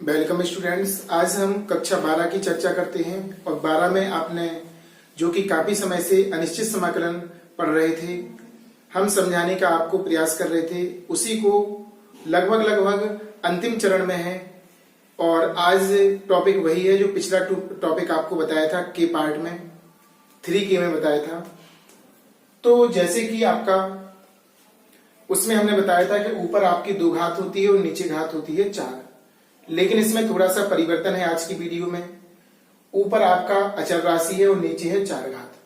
Welcome students. आज हम कक्षा 12 की चर्चा करते हैं और 12 में आपने जो कि काफी समय से अनिश्चित समाकलन पढ़ रहे थे, हम समझाने का आपको प्रयास कर रहे थे, उसी को लगभग अंतिम चरण में है। और आज टॉपिक वही है जो पिछला टॉपिक आपको बताया था के पार्ट में 3K में बताया था। तो जैसे कि आपका उसमें हमने बताया था कि ऊपर आपकी 2 घात होती है और नीचे घात होती है 4, लेकिन इसमें थोड़ा सा परिवर्तन है आज की वीडियो में। ऊपर आपका अचर राशि है और नीचे है 4 घात।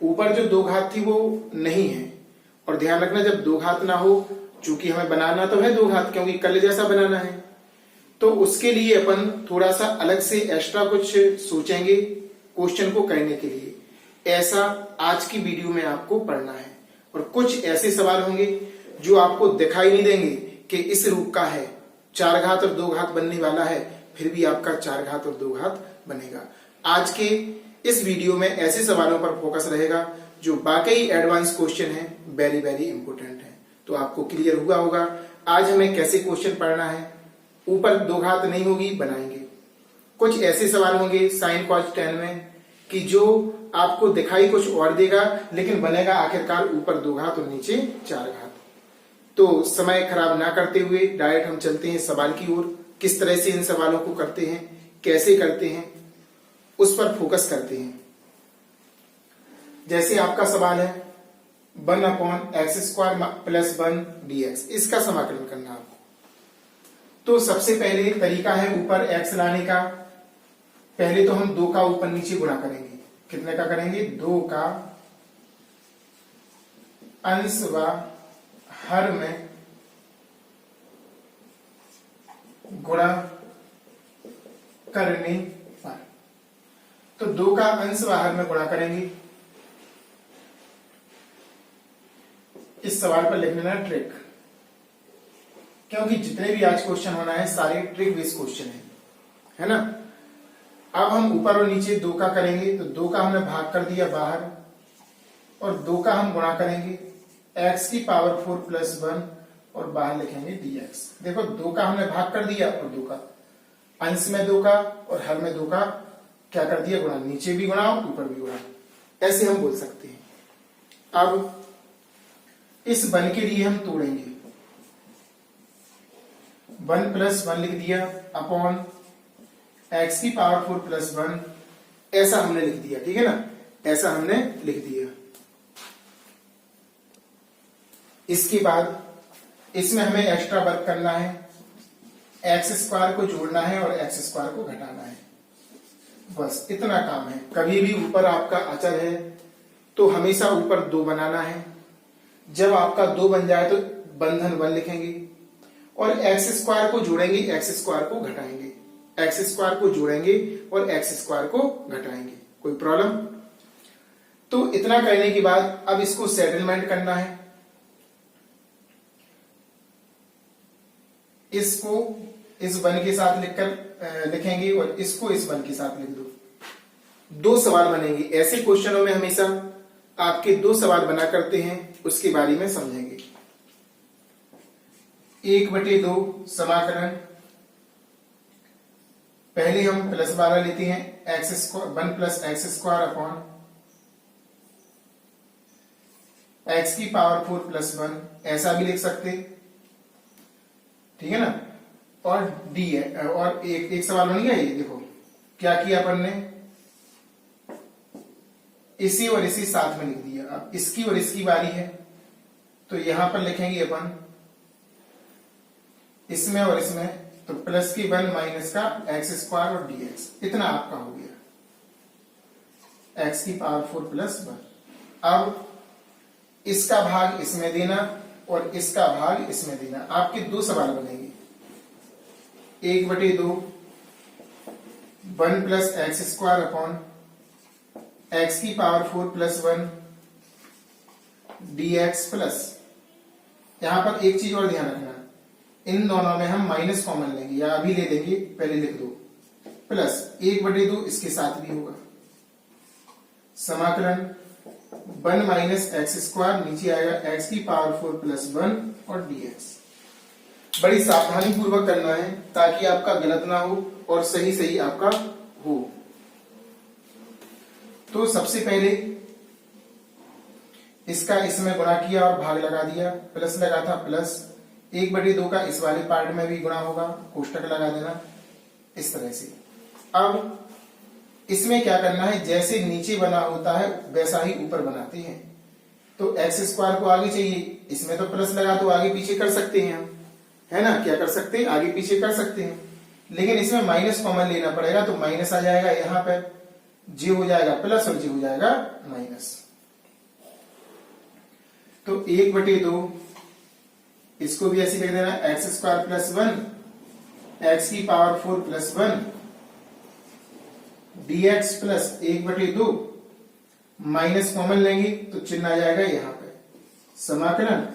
ऊपर जो 2 घात थी वो नहीं है, और ध्यान रखना जब 2 घात ना हो, चूंकि हमें बनाना तो है 2 घात क्योंकि कल जैसा बनाना है, तो उसके लिए अपन थोड़ा सा अलग से एक्स्ट्रा कुछ सोचेंगे क्वेश्चन को करने के लिए। ऐसा आज की वीडियो में आपको पढ़ना है, और कुछ ऐसे सवाल होंगे जो आपको दिखाई नहीं देंगे कि इस रूप का है, 4 घात और 2 घात बनने वाला है, फिर भी आपका 4 घात और 2 घात बनेगा। आज के इस वीडियो में ऐसे सवालों पर फोकस रहेगा जो वाकई एडवांस क्वेश्चन है, वेरी वेरी इंपोर्टेंट है। तो आपको क्लियर हुआ होगा आज हमें कैसे क्वेश्चन पढ़ना है। ऊपर 2 घात नहीं होगी, बनाएंगे। कुछ ऐसे सवाल होंगे साइन कॉस टेन में कि जो आपको दिखाई कुछ और देगा, लेकिन बनेगा आखिरकार ऊपर 2 घात और नीचे 4 घात। तो समय खराब ना करते हुए डायरेक्ट हम चलते हैं सवाल की ओर। किस तरह से इन सवालों को करते हैं, कैसे करते हैं, उस पर फोकस करते हैं। जैसे आपका सवाल है 1/x² + 1 dx, इसका समाकलन करना आपको। तो सबसे पहले तरीका है ऊपर x लाने का। पहले तो हम 2 का ऊपर नीचे गुणा करेंगे। कितने का करेंगे? 2 का अंश व हर में गुणा करने पर। तो 2 का अंश व हर में गुणा करेंगे। इस सवाल पर लिख लेना ट्रिक, क्योंकि जितने भी आज क्वेश्चन होना है सारे ट्रिक बेस्ड क्वेश्चन है ना। अब हम ऊपर और नीचे 2 का करेंगे, तो 2 का हमने भाग कर दिया बाहर, और 2 का हम गुणा करेंगे x⁴ + 1 और बाहर लिखेंगे dx। देखो 2 का हमने भाग कर दिया और 2 का अंश में 2 का और हर में 2 का क्या कर दिया? गुणा। नीचे भी गुणा और ऊपर भी गुणा, ऐसे हम बोल सकते हैं। अब इस 1 के लिए हम तोड़ेंगे। 1 + 1 लिख दिया अपॉन x⁴ + 1, ऐसा हमने लिख दिया। ठीक है ना, ऐसा हमने लिख दिया। इसके बाद इसमें हमें एक्स्ट्रा वर्क करना है, x² को जोड़ना है और x² को घटाना है, बस इतना काम है। कभी भी ऊपर आपका अचर है तो हमेशा ऊपर 2 बनाना है। जब आपका 2 बन जाए तो बंधन 1 लिखेंगे और x² को जोड़ेंगे, x² को घटाएंगे, x² को जोड़ेंगे और x² को घटाएंगे। कोई प्रॉब्लम? तो इतना करने के बाद अब इसको सेटलमेंट करना है। इसको इस 1 के साथ लिखकर लिखेंगे और इसको इस 1 के साथ लिख दो। 2 सवाल बनेंगे। ऐसे क्वेश्चनों में हमेशा आपके 2 सवाल बना करते हैं, उसके बारे में समझेंगे। 1/2 समाकलन। पहले हम +12 लेते हैं, 1 + x² अपॉन x⁴ + 1, ऐसा भी लिख सकते, ठीक है ना। और डी है, और एक सवाल बन गया। ये देखो क्या किया अपन ने, इसी और इसी साथ में लिख दिया। अब इसकी और इसकी बारी है, तो यहां पर लिखेंगे अपन इसमें और इसमें, तो +1 माइनस का x² और dx, इतना आपका हो गया x⁴ + 1। अब इसका भाग इसमें देना और इसका भाग इसमें देना। आपके 2 सवाल बनेंगे। 1/2 1 + x² upon x⁴ + 1 dx plus, यहां पर एक चीज और ध्यान रखना, इन दोनों में हम माइनस कॉमन लेंगे या अभी ले लेंगे, पहले लिख दो, प्लस 1/2 इसके साथ भी होगा। समाकलन 1 - x², नीचे आएगा x⁴ + 1 और dx। बड़ी सावधानी पूर्वक करना है ताकि आपका गलत ना हो और सही सही आपका हो। तो सबसे पहले इसका इसमें गुणा किया और भाग लगा दिया, प्लस लगा था प्लस 1/2 का इस वाले पार्ट में भी गुणा होगा, कोष्टक लगा देना इस तरह से। अब इसमें क्या करना है, जैसे नीचे बना होता है वैसा ही ऊपर बनाते हैं। तो एक्स स्क्वायर को आगे चाहिए, इसमें तो प्लस लगा तो आगे पीछे कर सकते हैं हम, है ना, क्या कर सकते हैं, आगे पीछे कर सकते हैं। लेकिन इसमें माइनस कॉमन लेना पड़ेगा, तो माइनस आ जाएगा यहाँ पे, जी हो जाएगा प्लस और जी हो जाएगा माइनस। तो 1/2 इसको भी ऐसे लिख देना, एक्स स्क्वायर प्लस 1 एक्स की power 4 plus 1 dx plus 1/2 minus common लेंगे तो चिन्ह आ जाएगा यहाँ पे, समाकलन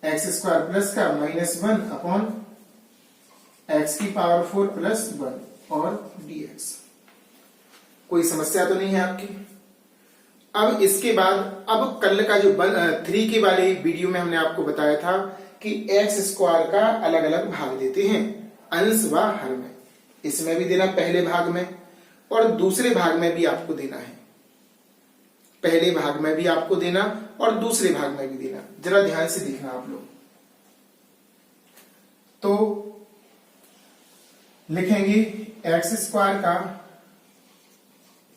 एक्स स्क्वायर प्लस का -1 अपॉन एक्स की पावर 4 प्लस 1 और dx। कोई समस्या तो नहीं है आपकी। अब इसके बाद, अब कल का जो 3 के वाले वीडियो में हमने आपको बताया था कि एक्स स्क्वायर का अलग अलग भाग देते हैं, अंश व हर में। इसमें भी देना पहले भाग में और दूसरे भाग में भी आपको देना है, पहले भाग में भी आपको देना और दूसरे भाग में भी देना। जरा ध्यान से देखना आप लोग। तो लिखेंगे एक्स स्क्वायर का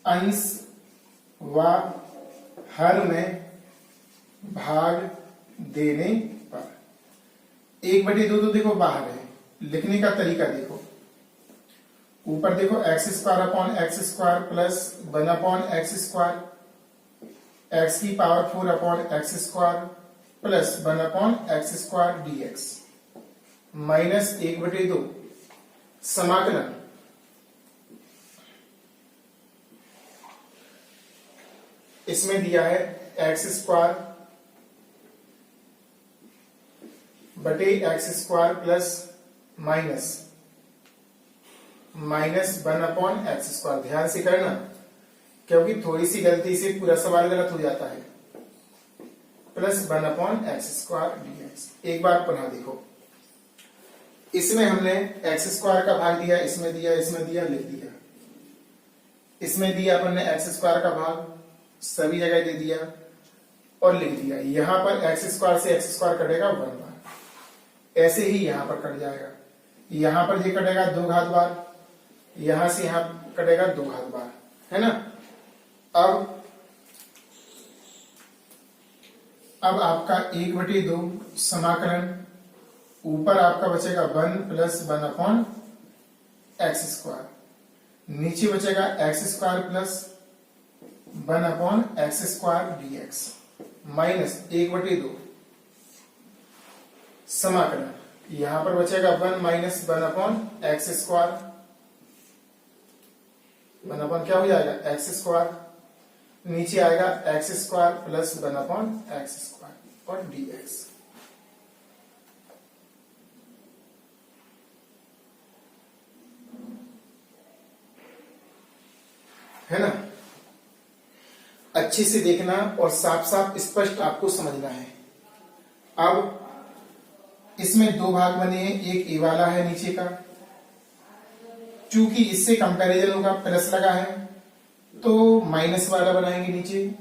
अंश व हर में भाग देने पर 1/2 तो देखो बाहर है, लिखने का तरीका देखो, ऊपर देखो x square upon x square plus 1 upon x square, x की power 4 upon x square plus 1 upon x square dx minus 1/2 समाकलन इसमें दिया है एक्स स्क्वायर बटे x square plus minus 1 upon x square. ध्यान से करना क्योंकि थोड़ी सी गलती से पूरा सवाल गलत हो जाता है। Plus 1 upon x square dx। एक बार पुनः देखो, इसमें हमने एक्स स्क्वायर का भाग दिया, इसमें दिया, इसमें दिया, लिख दिया। इसमें दिया अपन ने एक्स स्क्वायर का भाग, सभी जगह दे दिया और लिख दिया। यहां पर एक्स स्क्वायर से एक्स स्क्वायर कटेगा 1 बार, ऐसे ही यहां पर कट जाएगा। यहां पर ये कटेगा 2 घात बार, यहां से यहां कटेगा 2 घात बार, है ना। अब आपका 1/2 समाकलन, ऊपर आपका बचेगा 1 प्लस 1 अपॉन एक्स स्क्वायर, नीचे बचेगा x square plus 1 upon x square dx minus 1/2 समाकलन, यहां पर बचेगा 1 minus 1 upon x square, 1 upon क्या हो जाएगा एक्स स्क्वायर, नीचे आएगा x square plus 1 upon x square और dx। है ना, अच्छे से देखना और साफ साफ स्पष्ट आपको समझना है। अब इसमें 2 भाग बने हैं, एक ए वाला है नीचे का, चूंकि इससे कंपैरिजन होगा, प्लस लगा है तो माइनस वाला बनाएंगे नीचे,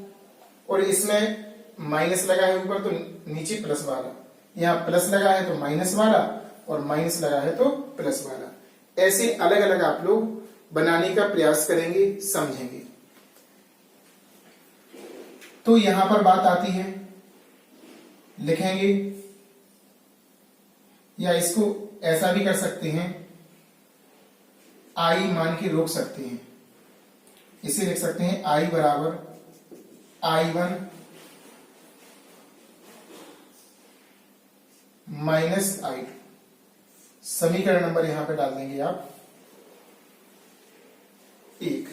और इसमें माइनस लगा है ऊपर तो नीचे प्लस वाला, यहाँ प्लस लगा है तो माइनस वाला और माइनस लगा है तो प्लस वाला। ऐसे अलग अलग आप लोग बनाने का प्रयास करेंगे, समझेंगे। तो यहां पर बात आती है, लिखेंगे या इसको ऐसा भी कर सकते हैं, आई मान के रोक सकते हैं, इसे लिख सकते हैं आई बराबर I1 माइनस I2। समीकरण नंबर यहां पे डाल देंगे आप 1।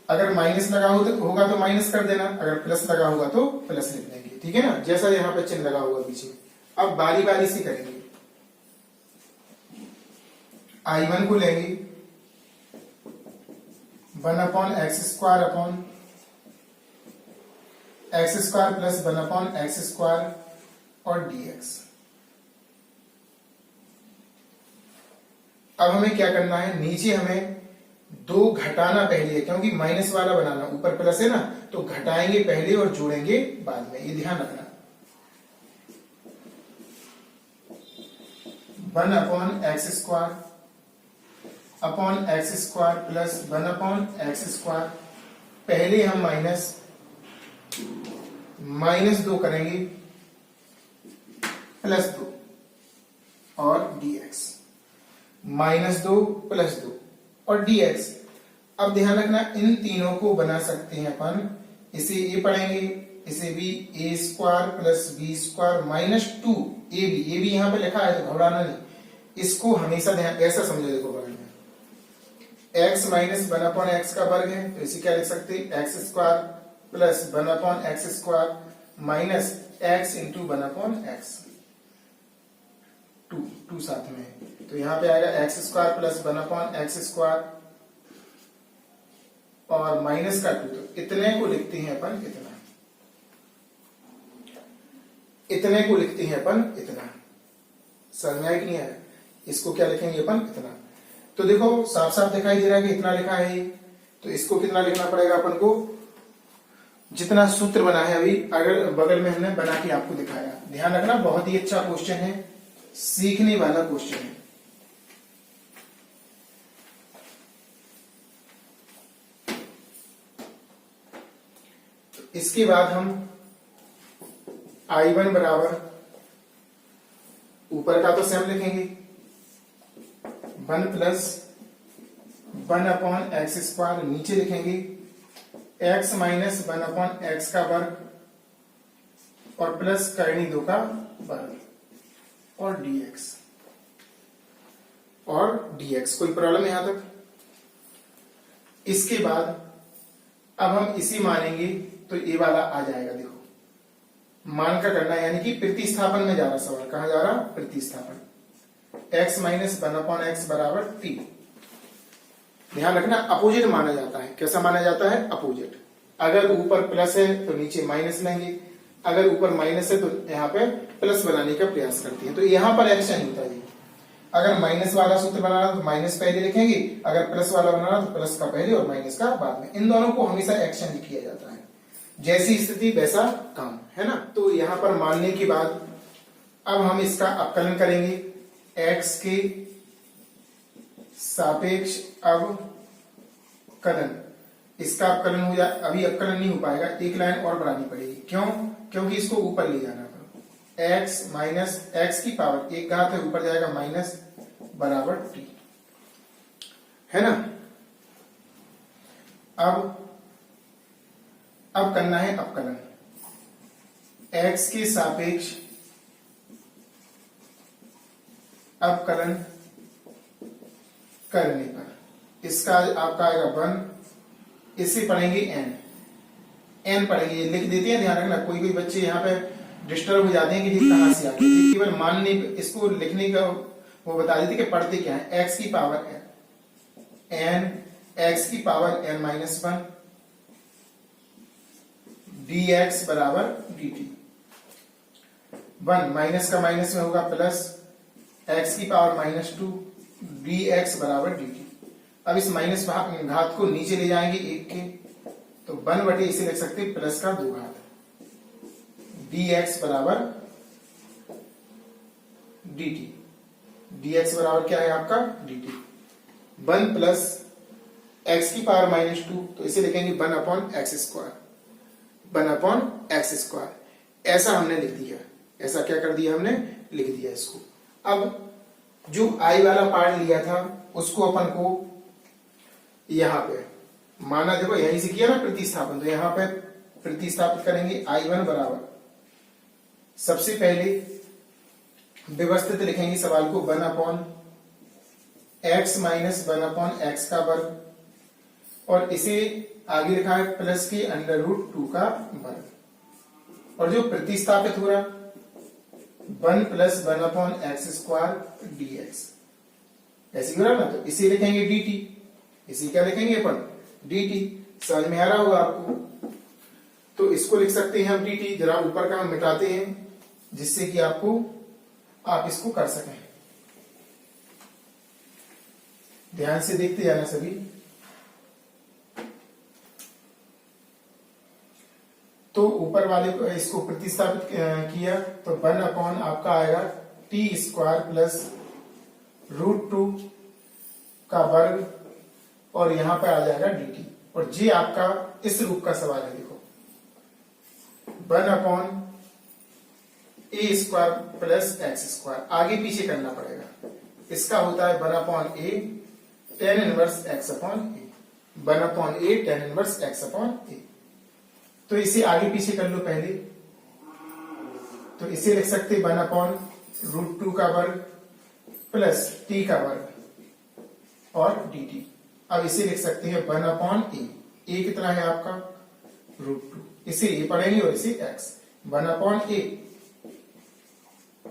अगर माइनस लगा होगा तो माइनस कर देना, अगर प्लस लगा होगा तो प्लस लिख देंगे, ठीक है ना, जैसा यहां पे चिन्ह लगा होगा पीछे। अब बारी बारी से करेंगे। I1 को लेंगे 1 upon x square upon x square plus 1 upon x square और dx अब हमें क्या करना है, नीचे हमें 2 घटाना पहले है, क्योंकि माइनस वाला बनाना, ऊपर प्लस है ना, तो घटाएंगे पहले और जोड़ेंगे बाद में, ये ध्यान रखना। 1/x² upon x² plus 1/x², पहले हम -2 करेंगे +2 और dx, -2 +2 और dx। अब ध्यान रखना, इन तीनों को बना सकते हैं अपन, इसे a पढ़ेंगे, इसे भी a² + b² - 2ab, ये भी यहां पे लिखा है तो घबराना नहीं, इसको हमेशा ध्यान ऐसा समझो, देखो बगल में x - 1/x का वर्ग है, तो इसे क्या लिख सकते हैं, x² + 1/x² minus x × 1/x, 2 साथ में, तो यहां पे आएगा x² + 1/x² और माइनस का 2, तो इतने को लिखते हैं अपन इतना, समझ में आया कि नहीं आया, इसको क्या लिखेंगे अपन इतना। तो देखो साफ साफ दिखाई दे रहा है कि इतना लिखा है, तो इसको कितना लिखना पड़ेगा अपन को, जितना सूत्र बना है अभी, अगर बगल में हमने बना के आपको दिखाया। ध्यान रखना, बहुत ही अच्छा क्वेश्चन है, सीखने वाला क्वेश्चन है। तो इसके बाद हम I1 बराबर, ऊपर का तो सेम लिखेंगे, 1 + 1/x², नीचे लिखेंगे x - 1/x का वर्ग और प्लस करनी 2 का वर्ग और dx। कोई प्रॉब्लम है यहां तक? इसके बाद अब हम इसी मानेंगे तो ये वाला आ जाएगा, देखो मान का करना है, यानी कि प्रतिस्थापन में जा रहा सवाल, कहां जा रहा, प्रतिस्थापन, x - 1/x बराबर 3। ध्यान रखना, अपोजिट माना जाता है, कैसा माना जाता है, अपोजिट। अगर ऊपर प्लस है तो नीचे माइनस लेंगे, अगर ऊपर माइनस है तो यहाँ पे प्लस बनाने का प्रयास करते हैं, तो यहाँ पर एक्शन होता है। अगर माइनस वाला सूत्र बनाना तो माइनस पहले लिखेंगे, अगर प्लस वाला बनाना तो प्लस का पहले और माइनस का बाद में, इन दोनों को हमेशा एक्शन किया जाता है, जैसी स्थिति वैसा काम, है ना। तो यहाँ पर मानने के बाद अब हम इसका अवकलन करेंगे, x के सापेक्ष अवकलन, इसका अवकलन हो जाए, अभी अवकलन नहीं हो पाएगा, एक लाइन और बढ़ानी पड़ेगी, क्यों, क्योंकि इसको ऊपर ले जाना है, x माइनस x की पावर 1 घात है, ऊपर जाएगा माइनस बराबर t, है ना। अब करना है अवकलन, x के सापेक्ष अवकलन करने पर इसका आपका आएगा 1, इससे पढ़ेंगे n पढ़ेंगे, लिख देते हैं, ध्यान रखना, कोई बच्चे यहाँ पे डिस्टर्ब हो जाते हैं कि ये कहां से आ गया, केवल मानने इसको लिखने का वो बता देते कि पढ़ते क्या है, x की पावर n, x की पावर n - 1 dx बराबर dt, 1 माइनस का माइनस में होगा प्लस, x की पावर -2 dx बराबर dt। अब इस माइनस घात को नीचे ले जाएंगे 1 के, तो 1 बटे इसे लिख सकते हैं प्लस का 2 घात, dx बराबर dt, dx बराबर क्या है आपका dt, 1 प्लस x की पावर -2, तो इसे लिखेंगे 1/x², 1/x², ऐसा हमने लिख दिया, ऐसा क्या कर दिया हमने, लिख दिया इसको। अब जो I वाला पार्ट लिया था उसको अपन को यहां पे माना, देखो यहीं से किया ना प्रतिस्थापन, तो यहां पे प्रतिस्थापित करेंगे, I1 बराबर, सबसे पहले व्यवस्थित लिखेंगे सवाल को, 1/x - 1/x का वर्ग, और इसे आगे लिखा है प्लस के √2 का वर्ग, और जो प्रतिस्थापित हो रहा 1 + 1/x² dx, ऐसे हो रहा ना, तो इसे लिखेंगे dt, इसे क्या लिखेंगे अपन, dt। समझ में आ रहा होगा आपको, तो इसको लिख सकते हैं हम dt, जरा ऊपर का हम मिटाते हैं जिससे कि आप इसको कर सकें। ध्यान से देखते जाना सभी। तो ऊपर वाले को इसको प्रतिस्थापित किया तो 1 आपका आएगा टी स्क्वायर प्लस √2 का वर्ग और यहां पर आ जाएगा dt। और जी आपका इस रूप का सवाल है। देखो 1 a square plus x square, आगे पीछे करना पड़ेगा। इसका होता है 1 a tan inverse x upon a, 1 a tan inverse x upon a। तो इसे आगे पीछे कर लो पहले। तो इसे लिख सकते 1/√2 का वर्ग प्लस t का वर्ग और dt। अब इसे लिख सकते हैं 1/a, a कितना है आपका √2, इसे a पढ़ेंगे और इसे x, 1/a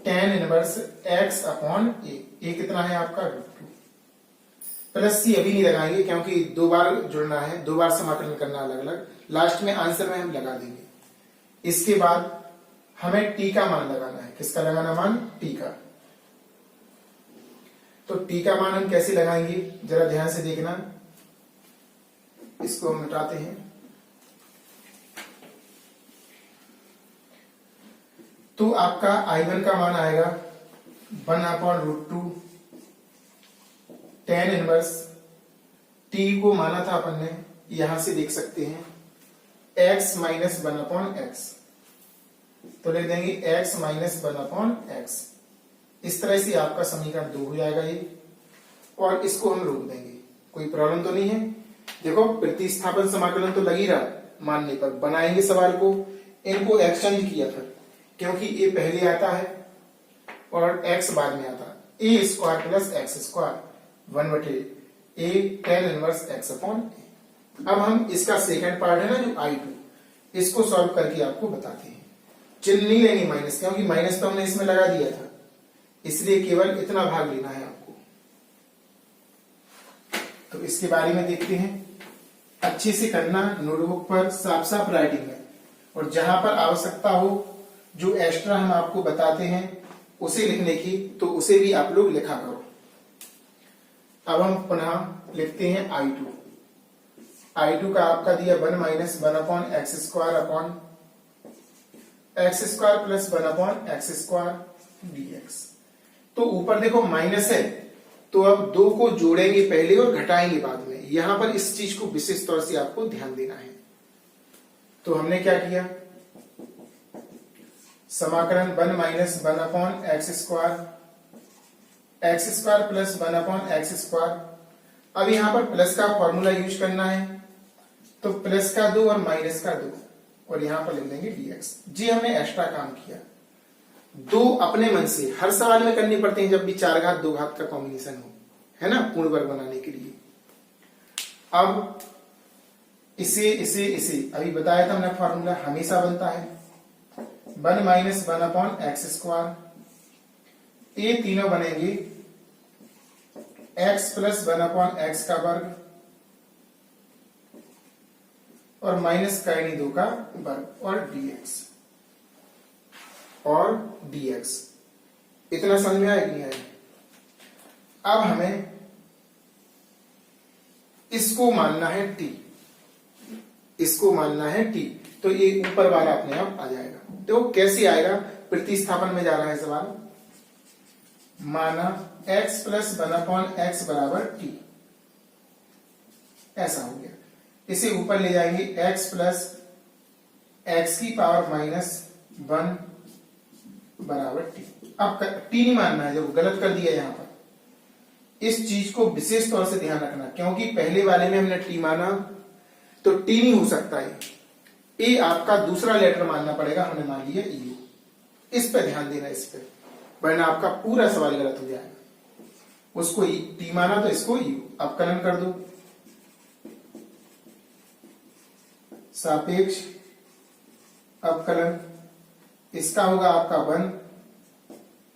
tan inverse x upon a कितना है आपका √2 प्लस c अभी नहीं लगाएंगे क्योंकि 2 बार जुड़ना है, 2 बार समाकलन करना अलग अलग, लास्ट में आंसर में हम लगा देंगे। इसके बाद हमें t का मान लगाना है। किसका लगाना मान? t का। तो t का मान हम कैसे लगाएंगे जरा ध्यान से देखना। इसको हम मिटाते हैं। तो आपका I1 का मान आएगा 1/√2 tan इनवर्स t को माना था अपन ने, यहां से देख सकते हैं x माइनस 1/x, तो लिख देंगे x माइनस 1/x। इस तरह से आपका समीकरण 2 हो जाएगा ये, और इसको हम रोक देंगे। कोई प्रॉब्लम तो नहीं है। देखो प्रतिस्थापन समाकलन तो लग ही रहा, मानने पर बनाएंगे सवाल को, इनको एक्सचेंज किया फिर, क्योंकि a पहले आता है और x बाद में आता है। a square plus x square 1/a tan inverse x upon a। अब हम इसका सेकंड पार्ट है ना जो I2, इसको सॉल्व करके आपको बताते हैं। चिन्ह नहीं लेंगे माइनस, क्योंकि माइनस तो हमने इसमें लगा दिया था, इसलिए केवल इतना भाग लेना है आपको। तो इसके बारे में देखते हैं। अच्छे से करना, नोटबुक पर साफ साफ राइटिंग है, और जहां पर आवश्यकता हो जो एक्स्ट्रा हम आपको बताते हैं उसे लिखने की, तो उसे भी आप लोग लिखा करो। अब हम पुनः लिखते हैं I2। I2 का आपका दिया 1 minus 1/x square upon x square plus 1/x square dx। तो ऊपर देखो माइनस है, तो अब 2 को जोड़ेंगे पहले और घटाएंगे बाद में। यहां पर इस चीज को विशेष तौर से आपको ध्यान देना है। तो हमने क्या किया, समाकलन 1 minus 1/x square plus 1/x square. अब यहां पर प्लस का फॉर्मूला यूज करना है, तो प्लस का 2 और माइनस का 2, और यहां पर लिख देंगे dx। जी हमने एक्स्ट्रा काम किया, 2 अपने मन से हर सवाल में करनी पड़ते हैं जब भी 4 घात 2 घात का कॉम्बिनेशन हो, है ना, पूर्ण वर्ग बनाने के लिए। अब इसे अभी बताया था हमने, फॉर्मूला हमेशा बनता है 1 माइनस 1/x स्क्वायर, ये तीनों बनेंगे x प्लस 1/x का वर्ग और माइनस का 2 का वर्ग और dx। इतना समझ में आया कि नहीं आया? अब हमें इसको मानना है t, इसको मानना है t, तो ये ऊपर वाला अपने आप आ जाएगा। तो कैसे आएगा, प्रतिस्थापन में जा रहा है सवाल। माना x प्लस 1/x बराबर t, ऐसा हो गया। इसे ऊपर ले जाएंगे x प्लस x की पावर माइनस 1 बराबर t। अब t नहीं मानना है, जब गलत कर दिया यहां पर। इस चीज को विशेष तौर से ध्यान रखना, क्योंकि पहले वाले में हमने t माना तो t नहीं हो सकता है, ए आपका दूसरा लेटर मानना पड़ेगा, हमने मान लिया यू। इस पे ध्यान देना, इस पे, वरना आपका पूरा सवाल गलत हो जाएगा। उसको टी माना तो इसको यू। अवकलन कर दो, सापेक्ष अवकलन, इसका होगा आपका 1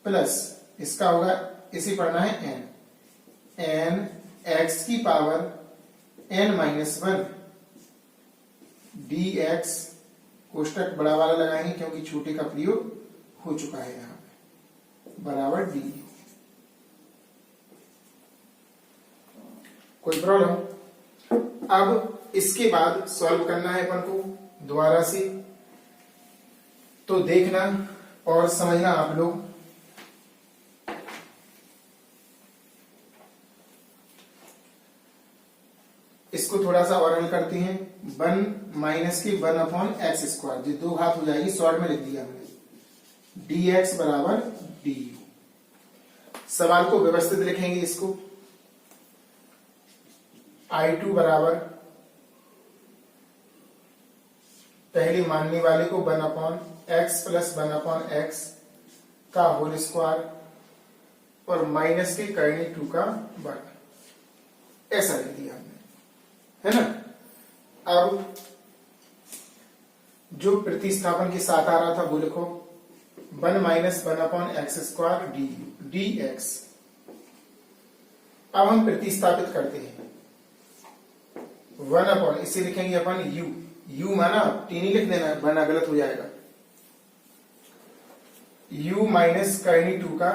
प्लस इसका होगा, इसे पढ़ना है n x की पावर n माइनस 1 dx, कोष्टक बड़ा वाला लगाएंगे क्योंकि छोटे का प्रयोग हो चुका है यहां पे, बराबर d। कोई प्रॉब्लम? अब इसके बाद सॉल्व करना है अपन को दोबारा से, तो देखना और समझना आप लोग। इसको थोड़ा सा और हल करते हैं। 1 माइनस की 1/x², जो 2 घात हो जाएगी, शॉर्ट में लिख दिया हमने, dx बराबर du। सवाल को व्यवस्थित लिखेंगे इसको। I2 बराबर पहले मानने वाले को 1/x प्लस 1/x का होल स्क्वायर और माइनस के करनी 2 का वर्ग, ऐसा लिख दिया हमने, है ना। अब जो प्रतिस्थापन के साथ आ रहा था वो लिखो, 1 माइनस 1/x² dx। अब हम प्रतिस्थापित करते हैं। 1 इसे लिखेंगे अपन u माना t नहीं लिख देना वरना गलत हो जाएगा। u माइनस करनी 2 का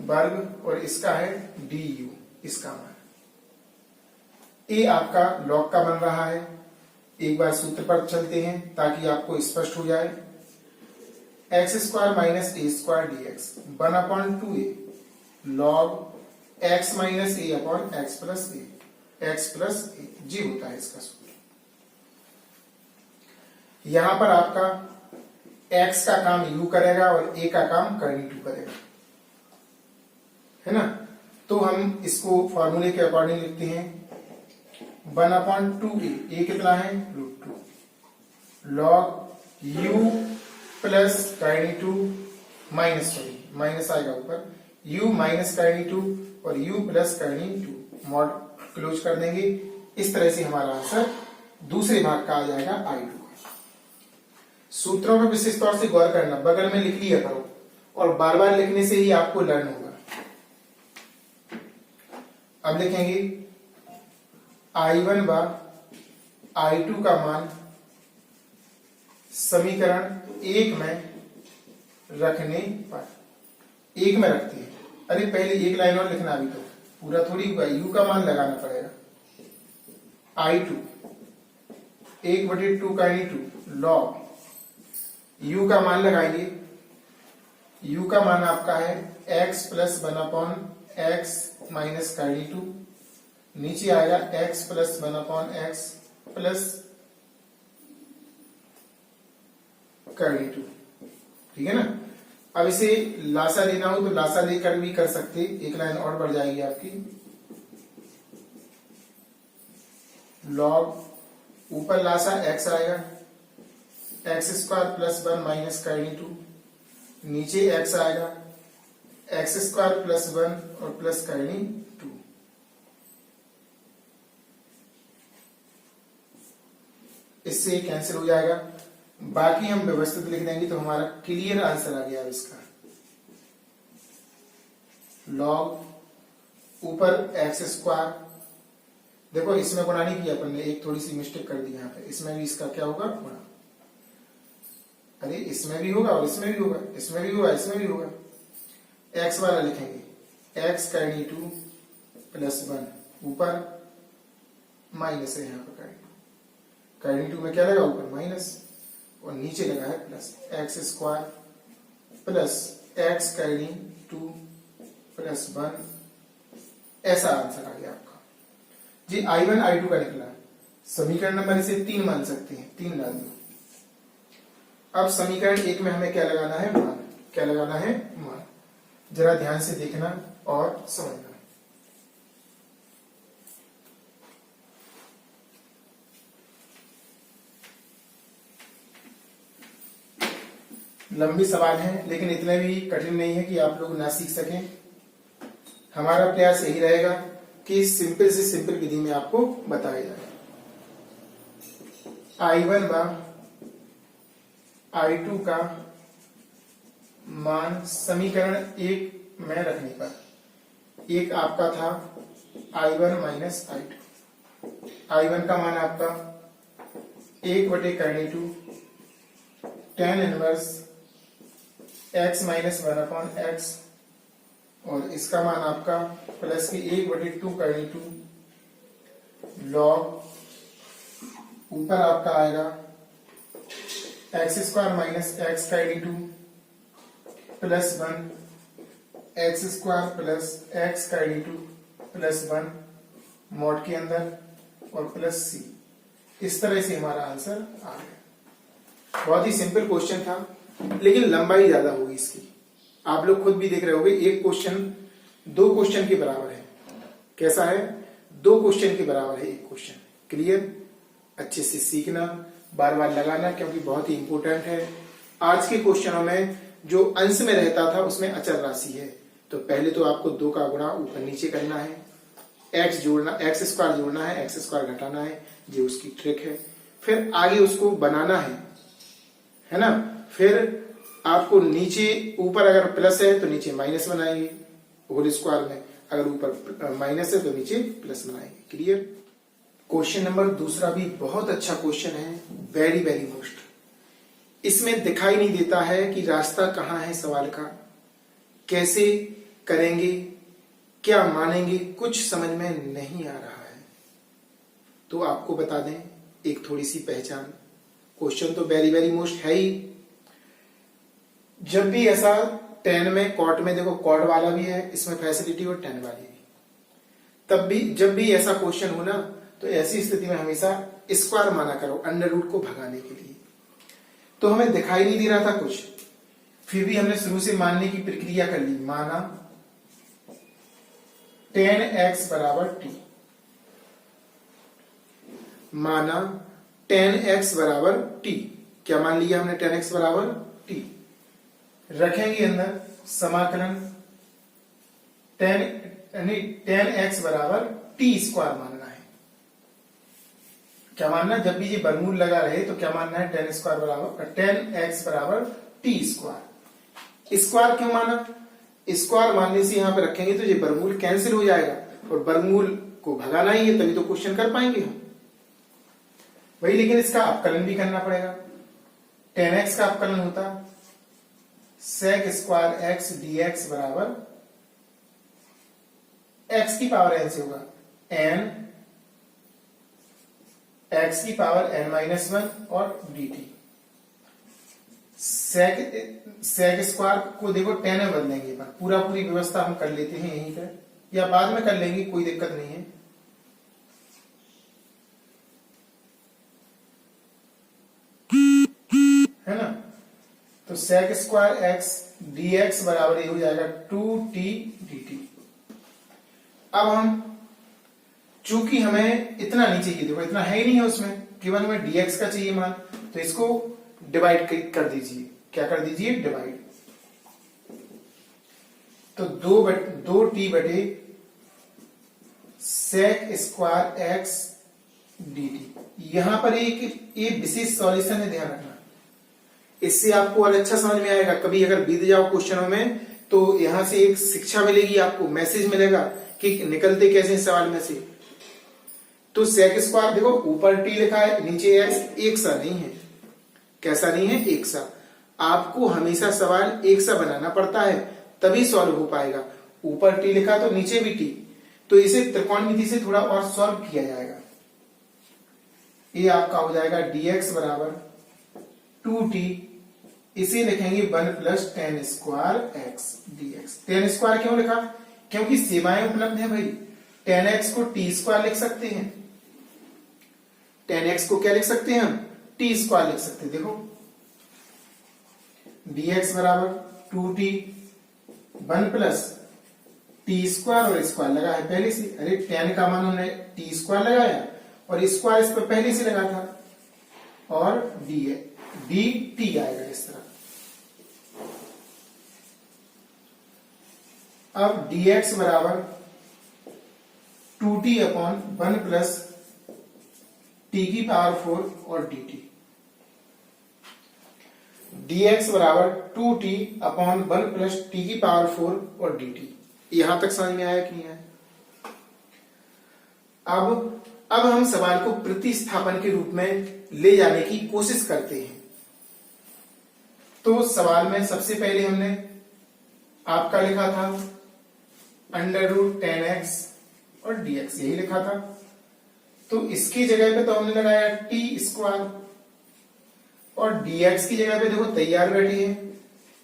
वर्ग और इसका है du, इसका मान। ए आपका लॉग का बन रहा है। एक बार सूत्र पर चलते हैं ताकि आपको स्पष्ट हो जाए। x² minus a² dx 1/2a log x minus a upon x plus a, जी होता है इसका सूत्र। यहां पर आपका x का काम u करेगा और a का काम करनी 2 करेगा, है ना। तो हम इसको फॉर्मूले के अकॉर्डिंग लिखते हैं। 1/2a, a कितना है √2 लॉग u प्लस करनी 2 माइनस आएगा ऊपर, u माइनस करनी 2 और u प्लस करनी 2, मॉड क्लोज कर देंगे। इस तरह से हमारा आंसर दूसरे भाग का आ जाएगा I2। सूत्रों पर विशेष तौर से गौर करना, बगल में लिख लिया करो और बार बार लिखने से ही आपको लर्न होगा। अब लिखेंगे I1 बा I2 का मान समीकरण 1 में रखने पर, 1 में रखते हैं। अरे पहले एक लाइन और लिखना, अभी तो पूरा थोड़ी हुआ, u का मान लगाना पड़ेगा। I2 1/2 करनी 2 लॉग u का मान लगाएंगे। u का मान आपका है x प्लस 1/x माइनस करनी 2, नीचे आएगा x प्लस 1/x प्लस करनी 2, ठीक है ना। अब इसे लासा लेना हो तो लासा लेकर भी कर सकते, एक लाइन और बढ़ जाएगी आपकी। लॉग ऊपर लासा x आएगा, x² प्लस 1 माइनस करनी 2, नीचे x आएगा x² प्लस 1 और प्लस करनी 2। इससे कैंसिल हो जाएगा, बाकी हम व्यवस्थित लिख देंगे तो हमारा क्लियर आंसर आ गया इसका। लॉग ऊपर x², देखो इसमें गुणा नहीं किया अपन ने, एक थोड़ी सी मिस्टेक कर दी यहाँ पे। इसमें भी इसका क्या होगा गुणा, अरे इसमें भी होगा और इसमें भी होगा, इसमें भी होगा, इसमें भी होगा। x वाला लिखेंगे x करनी 2 प्लस 1 ऊपर माइनस है, यहाँ पर करनी 2 में क्या लगा ऊपर माइनस और नीचे लगा है प्लस, x² प्लस x करनी 2 प्लस 1, ऐसा आंसर आ गया आपका जी। I1 I2 का निकला। समीकरण नंबर इसे 3 मान सकते हैं, 3 डाल दो। अब समीकरण 1 में हमें क्या लगाना है मान, क्या लगाना है मान। जरा ध्यान से देखना और समझना। लंबी सवाल है लेकिन इतने भी कठिन नहीं है कि आप लोग ना सीख सकें। हमारा प्रयास यही रहेगा कि सिंपल से सिंपल विधि में आपको बताया जाए। I1 बा I2 का मान समीकरण 1 में रखने पर, एक आपका था I1 माइनस I2। I1 का मान आपका 1/2 tan inverse x minus 1/x और इसका मान आपका प्लस की 1/2 करनी 2 लॉग ऊपर आपका आएगा एक्स स्क्वायर माइनस एक्स का into plus 1 x square plus x का इंटू प्लस 1 मॉड के अंदर और प्लस सी। इस तरह से हमारा आंसर आ गया। बहुत ही सिंपल क्वेश्चन था, लेकिन लंबाई ज्यादा होगी इसकी। आप लोग खुद भी देख रहे होंगे, एक क्वेश्चन 2 क्वेश्चन के बराबर है। कैसा है? 2 क्वेश्चन के बराबर है एक क्वेश्चन। क्लियर? अच्छे से सीखना, बार बार लगाना, क्योंकि बहुत ही इंपॉर्टेंट है। आज के क्वेश्चनों में जो अंश में रहता था उसमें अचर राशि है, तो पहले तो आपको 2 का गुणा ऊपर नीचे करना है, एक्स जोड़ना, एक्स स्क्वायर जोड़ना है, एक्स स्क्वायर घटाना है, ये उसकी ट्रिक है। फिर आगे उसको बनाना है ना। फिर आपको नीचे, ऊपर अगर प्लस है तो नीचे माइनस बनाएंगे होल स्क्वायर में, अगर ऊपर माइनस है तो नीचे प्लस बनाएंगे। क्लियर? क्वेश्चन नंबर दूसरा भी बहुत अच्छा क्वेश्चन है, वेरी वेरी मोस्ट। इसमें दिखाई नहीं देता है कि रास्ता कहाँ है सवाल का, कैसे करेंगे, क्या मानेंगे, कुछ समझ में नहीं आ रहा है। तो आपको बता दें एक थोड़ी सी पहचान। क्वेश्चन तो वेरी वेरी मोस्ट है ही। जब भी ऐसा 10 में कॉट में, देखो कॉट वाला भी है इसमें फैसिलिटी और 10 वाली भी, तब भी जब भी ऐसा क्वेश्चन हो ना, तो ऐसी स्थिति में हमेशा स्क्वायर माना करो अंडर रूट को भगाने के लिए। तो हमें दिखाई नहीं दे रहा था कुछ, फिर भी हमने शुरू से मानने की प्रक्रिया कर ली। माना 10x बराबर t, माना 10x बराबर t। क्या मान लिया हमने? 10x बराबर t। रखेंगे अंदर समाकलन 10x बराबर t स्क्वायर मानना है। क्या मानना? जब भी ये वर्गमूल लगा रहे तो क्या मानना है? 10x बराबर t स्क्वायर। स्क्वायर क्यों माना? स्क्वायर मानने से यहां पे रखेंगे तो ये वर्गमूल कैंसिल हो जाएगा, और वर्गमूल को भगाना ही है, तभी तो क्वेश्चन कर पाएंगे हम वही। लेकिन इसका अपकलन भी करना पड़ेगा। 10x का अपकलन होता sec स्क्वायर x dx बराबर x की पावर n से होगा n x की पावर n माइनस 1 और dt। सेक स्क्वायर को देखो 10 में बदलेंगे, पर पूरी व्यवस्था हम कर लेते हैं यहीं पर, या बाद में कर लेंगे, कोई दिक्कत नहीं है। है ना? तो सेक स्क्वायर एक्स dx बराबर ये हो जाएगा 2t dt। अब हम, चूंकि हमें इतना नीचे ही, देखो इतना है ही नहीं है उसमें, केवल हमें dx का चाहिए मान, तो इसको डिवाइड कर दीजिए। क्या कर दीजिए? डिवाइड। तो 2t बटे सेक स्क्वायर एक्स dt। यहां पर एक विशेष सॉल्यूशन है, ध्यान रखना, इससे आपको और अच्छा समझ में आएगा। कभी अगर बीत जाओ क्वेश्चनों में तो यहां से एक शिक्षा मिलेगी, आपको मैसेज मिलेगा कि निकलते कैसे सवाल में से। तो सेक स्क्वायर देखो ऊपर t लिखा है, नीचे x, एक सा नहीं है। कैसा नहीं है? एक सा। आपको हमेशा सवाल एक सा बनाना पड़ता है, तभी सॉल्व हो पाएगा। ऊपर t लिखा तो नीचे भी t, तो इसे त्रिकोणमिति से थोड़ा और सॉल्व किया जाएगा। ये आपका हो जाएगा dx बराबर 2t, इसे लिखेंगे 1 plus 10 square x dx। 10 square क्यों लिखा? क्योंकि सेवाएं उपलब्ध है भाई। 10x को t स्क्वायर लिख सकते हैं, 10x को क्या लिख सकते हैं हम? t स्क्वायर लिख सकते हैं। देखो dx बराबर 2t 1 प्लस t स्क्वायर, और स्क्वायर लगा है पहले से। अरे 10 का मान हमने t स्क्वायर लगाया और स्क्वायर इस पर पहले से लगा था, और dt आएगा इस तरह। अब dx बराबर 2t अपॉन 1 प्लस t की पावर 4 और dt। dx बराबर 2t अपॉन 1 प्लस t की पावर 4 और dt। यहां तक समझ में आया कि नहीं आया? अब हम सवाल को प्रतिस्थापन के रूप में ले जाने की कोशिश करते हैं। तो सवाल में सबसे पहले हमने आपका लिखा था अंडर रूट 10x और dx, यही लिखा था। तो इसकी जगह पे तो हमने लगाया टी स्क्वायर और dx की जगह पे देखो तैयार बैठी है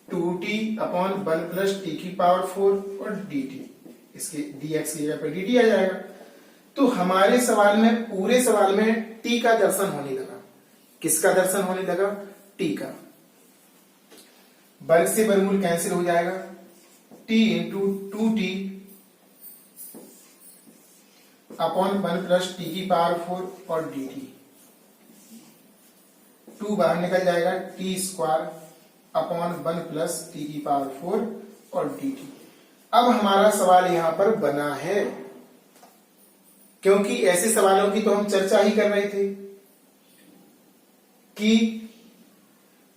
2t अपॉन 1 प्लस टी की पावर 4 और dt। इसके dx की जगह पे dt आ जाएगा। तो हमारे सवाल में, पूरे सवाल में t का दर्शन होने लगा। किसका दर्शन होने लगा? t का। वर्ग से वर्गमूल कैंसिल हो जाएगा, t into 2t upon 1 plus T की पावर 4 और dt। 2 बाहर निकल जाएगा, T square upon 1 plus T की पावर 4 और dt। अब हमारा सवाल यहां पर बना है, क्योंकि ऐसे सवालों की तो हम चर्चा ही कर रहे थे कि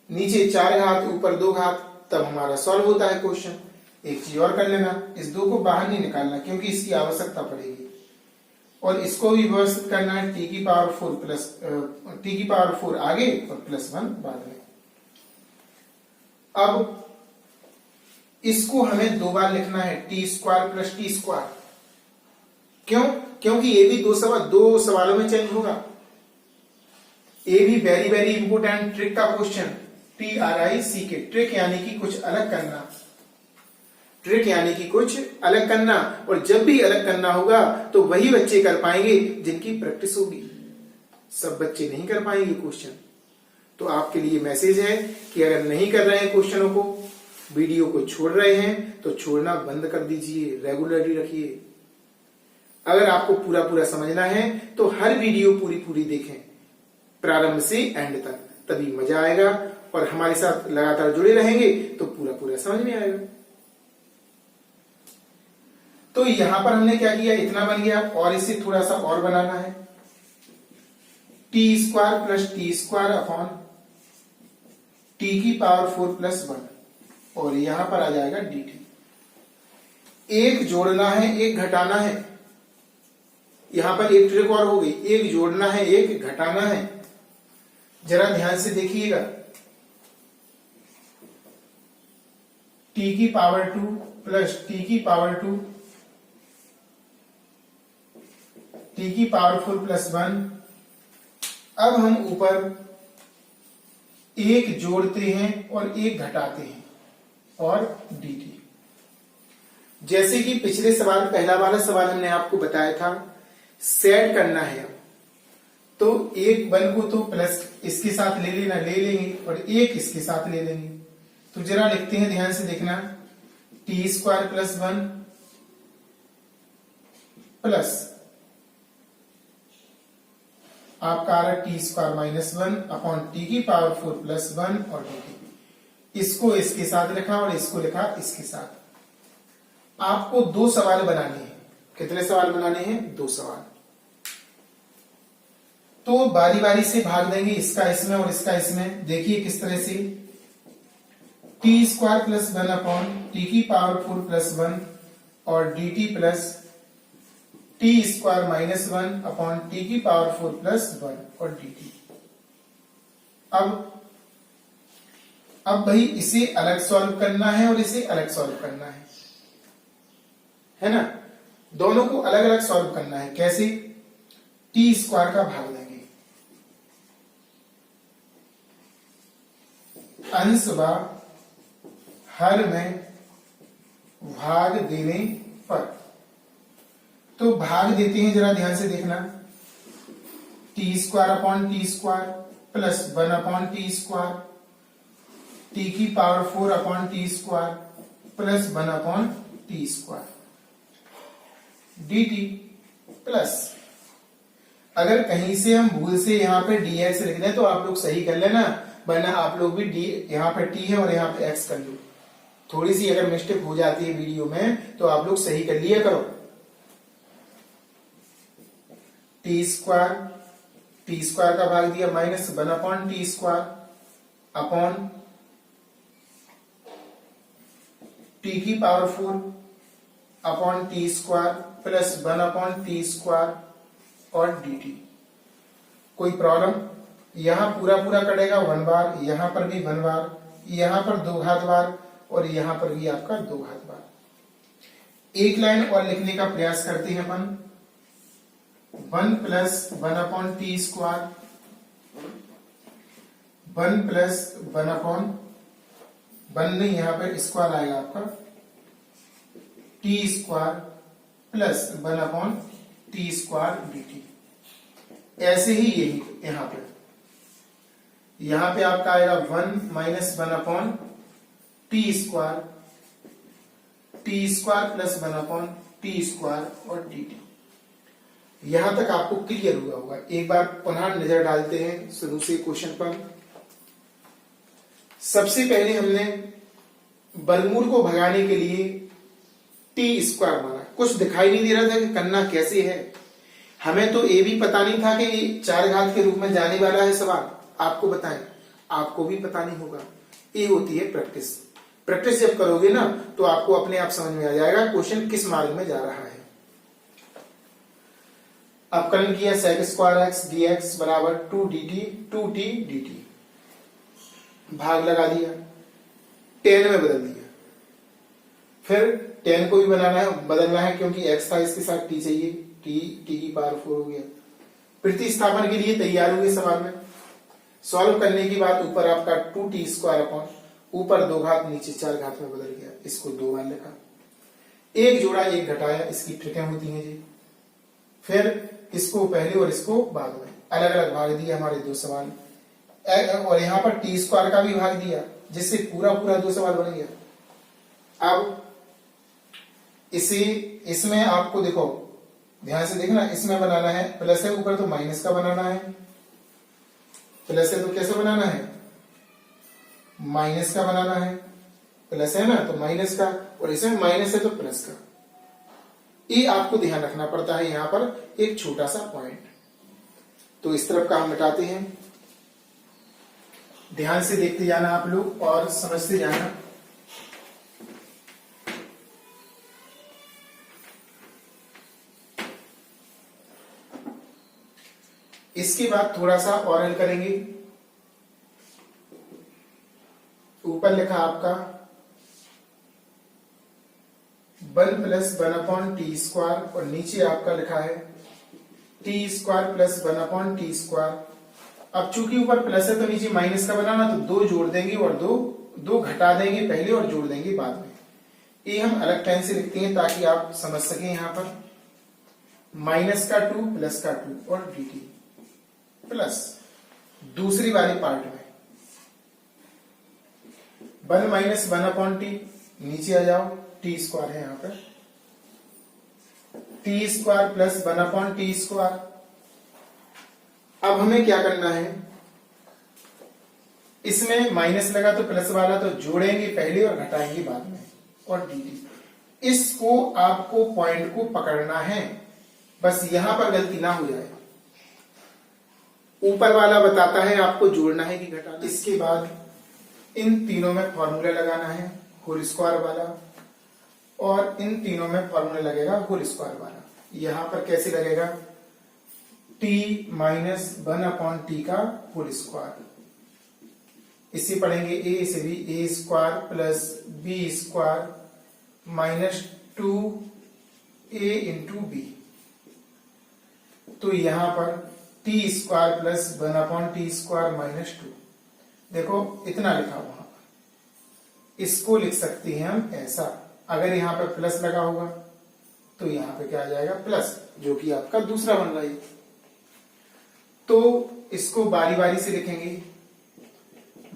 नीचे 4 घात ऊपर 2 घात, तब हमारा सॉल्व होता है क्वेश्चन। एक चीज और कर लेना, इस 2 को बाहर नहीं निकालना क्योंकि इसकी आवश्यकता पड़ेगी, और इसको भी व्यवस्थित करना है टी की पावर 4 प्लस टी की पावर 4 आगे और प्लस 1 बाद में। अब इसको हमें 2 बार लिखना है, T square plus T square. क्यों? क्योंकि ये भी 2 सवालों में चेंज होगा। ये भी वेरी वेरी इंपोर्टेंट ट्रिक का क्वेश्चन, TRIC, ट्रिक यानी कि कुछ अलग करना, ट्रिक यानी कि कुछ अलग करना। और जब भी अलग करना होगा तो वही बच्चे कर पाएंगे जिनकी प्रैक्टिस होगी, सब बच्चे नहीं कर पाएंगे क्वेश्चन। तो आपके लिए मैसेज है कि अगर नहीं कर रहे हैं क्वेश्चनों को, वीडियो को छोड़ रहे हैं तो छोड़ना बंद कर दीजिए, रेगुलरली रखिए। अगर आपको पूरा पूरा समझना है तो हर वीडियो पूरी पूरी देखें, प्रारंभ से एंड तक, तभी मजा आएगा। और हमारे साथ लगातार जुड़े रहेंगे तो पूरा पूरा समझ में आएगा। तो यहां पर हमने क्या किया, इतना बन गया, और इसे थोड़ा सा और बनाना है, T square plus T square upon t की पावर 4 प्लस 1, और यहां पर आ जाएगा dt। एक जोड़ना है, एक घटाना है। यहां पर एक ट्रिक और हो गई, एक जोड़ना है, एक घटाना है। जरा ध्यान से देखिएगा, t की पावर 2 प्लस t की पावर 2 t की पावर 4 प्लस 1। अब हम ऊपर एक जोड़ते हैं और एक घटाते हैं, और dt। जैसे कि पिछले सवाल, पहला वाला सवाल हमने आपको बताया था, सेट करना है। तो एक 1 को तो प्लस इसके साथ ले लेना, ले लेंगे, और एक इसके साथ ले लेंगे। तो जरा लिखते हैं, ध्यान से देखना, टी स्क्वायर प्लस 1 प्लस आपका आ रहा है T square minus 1 upon t की पावर 4 प्लस 1 और dt। इसको इसके साथ लिखा और इसको लिखा इसके साथ। आपको 2 सवाल बनाने हैं। कितने सवाल बनाने हैं? 2 सवाल। तो बारी बारी से भाग देंगे, इसका इसमें और इसका इसमें। देखिए किस तरह से, T square plus 1 upon t की पावर 4 प्लस 1 और dt plus T square minus 1 upon t की पावर 4 प्लस 1 और dt। अब भाई इसे अलग सॉल्व करना है और इसे अलग सॉल्व करना है ना? दोनों को अलग अलग सॉल्व करना है। कैसे? टी स्क्वायर का भाग देंगे, अंश व हर में भाग देने पर। तो भाग देते हैं, जरा ध्यान से देखना, t square upon t square plus 1 upon t square, t की power 4 upon t square plus 1 upon t square dt plus, अगर कहीं से हम भूल से यहाँ पे dx लिख दें तो आप लोग सही कर लेना, वरना आप लोग भी d यहाँ पे t है और यहाँ पे x कर लो। थोड़ी सी अगर मिस्टेक हो जाती है वीडियो में तो आप लोग सही कर लिया करो। टी स्क्वायर का भाग दिया minus 1 upon t square upon t की power 4 upon t square plus 1 upon t square और dt। कोई प्रॉब्लम? यहां पूरा पूरा कटेगा 1 बार, यहां पर भी 1 बार, यहां पर 2 घात बार और यहां पर भी आपका 2 घात बार। एक लाइन और लिखने का प्रयास करते हैं अपन। 1 प्लस 1/t², 1 प्लस 1 नहीं, यहां पर स्क्वायर आएगा आपका, t² प्लस 1/t² dt। ऐसे ही यही यहां पे आपका आएगा 1 माइनस 1/t² प्लस 1/t² और dt। यहां तक आपको क्लियर हुआ होगा। एक बार पुनः नजर डालते हैं शुरू से क्वेश्चन पर। सबसे पहले हमने वर्गमूल को भगाने के लिए t² माना। कुछ दिखाई नहीं दे रहा था कि करना कैसे है। हमें तो ये भी पता नहीं था कि ये 4 घात के रूप में जाने वाला है सवाल। आपको बताएं, आपको भी पता नहीं होगा। ये होती है प्रैक्टिस। प्रैक्टिस जब करोगे ना तो आपको अपने आप समझ में आ जाएगा क्वेश्चन किस मार्ग में जा रहा है। अपकलन किया sec² dx बराबर 2t dt, भाग लगा दिया, tan में बदल दिया। फिर tan को भी बदलना है क्योंकि x था, इसके साथ t चाहिए, t⁴ हो गया। प्रतिस्थापन के लिए तैयार हुए सवाल में। सॉल्व करने के बाद ऊपर आपका 2t², ऊपर 2 घात, नीचे 4 घात में बदल गया। इसको 2 बार लिखा, एक जोड़ा एक घटाया, इसकी ट्रिकें होती हैं जी। फिर इसको पहले और इसको बाद में अलग अलग भाग दिया हमारे 2 सवाल, और यहां पर t² का भी भाग दिया, जिससे पूरा 2 सवाल बन गया। अब इसमें आपको देखो, ध्यान से देखना, इसमें बनाना है प्लस है, ऊपर तो माइनस का बनाना है। प्लस है तो कैसे बनाना है, माइनस का बनाना है। प्लस है ना तो माइनस का, और इसमें माइनस है तो प्लस का। ये आपको ध्यान रखना पड़ता है यहां पर एक छोटा सा पॉइंट। तो इस तरफ का हम मिटाते हैं। ध्यान से देखते जाना आप लोग और समझते जाना। इसके बाद थोड़ा सा और हल करेंगे। ऊपर लिखा आपका 1 प्लस 1/t² और नीचे आपका लिखा है t² प्लस 1/t²। अब चूंकि ऊपर प्लस है तो नीचे माइनस का बनाना, तो 2 जोड़ देंगे और 2 घटा देंगे पहले और जोड़ देंगे बाद में। ये हम अलग टाइम से लिखते हैं ताकि आप समझ सकें। यहां पर माइनस का 2 प्लस का 2 और dt प्लस दूसरी वाले पार्ट में 1 माइनस 1/t, नीचे आ जाओ, t² है यहां पर, t² प्लस 1/t²। अब हमें क्या करना है, इसमें माइनस लगा तो प्लस वाला तो जोड़ेंगे पहले और घटाएंगे बाद में, और dt। इसको आपको पॉइंट को पकड़ना है, बस यहां पर गलती ना हो जाए। ऊपर वाला बताता है आपको जोड़ना है कि घटाना। इसके बाद इन तीनों में फॉर्मूला लगाना है होल स्क्वायर वाला, और इन तीनों में फॉर्मूला लगेगा होल स्क्वायर वाला। यहां पर कैसे लगेगा, t माइनस 1/t का होल स्क्वायर। इसे पढ़ेंगे a से भी, a² plus b² minus 2a into b। तो यहां पर t² प्लस 1/t² माइनस 2। देखो इतना लिखा वहां पर, इसको लिख सकते हैं हम ऐसा। अगर यहां पर प्लस लगा होगा तो यहां पे क्या आ जाएगा, प्लस, जो कि आपका दूसरा बन रहा है। तो इसको बारी बारी से लिखेंगे।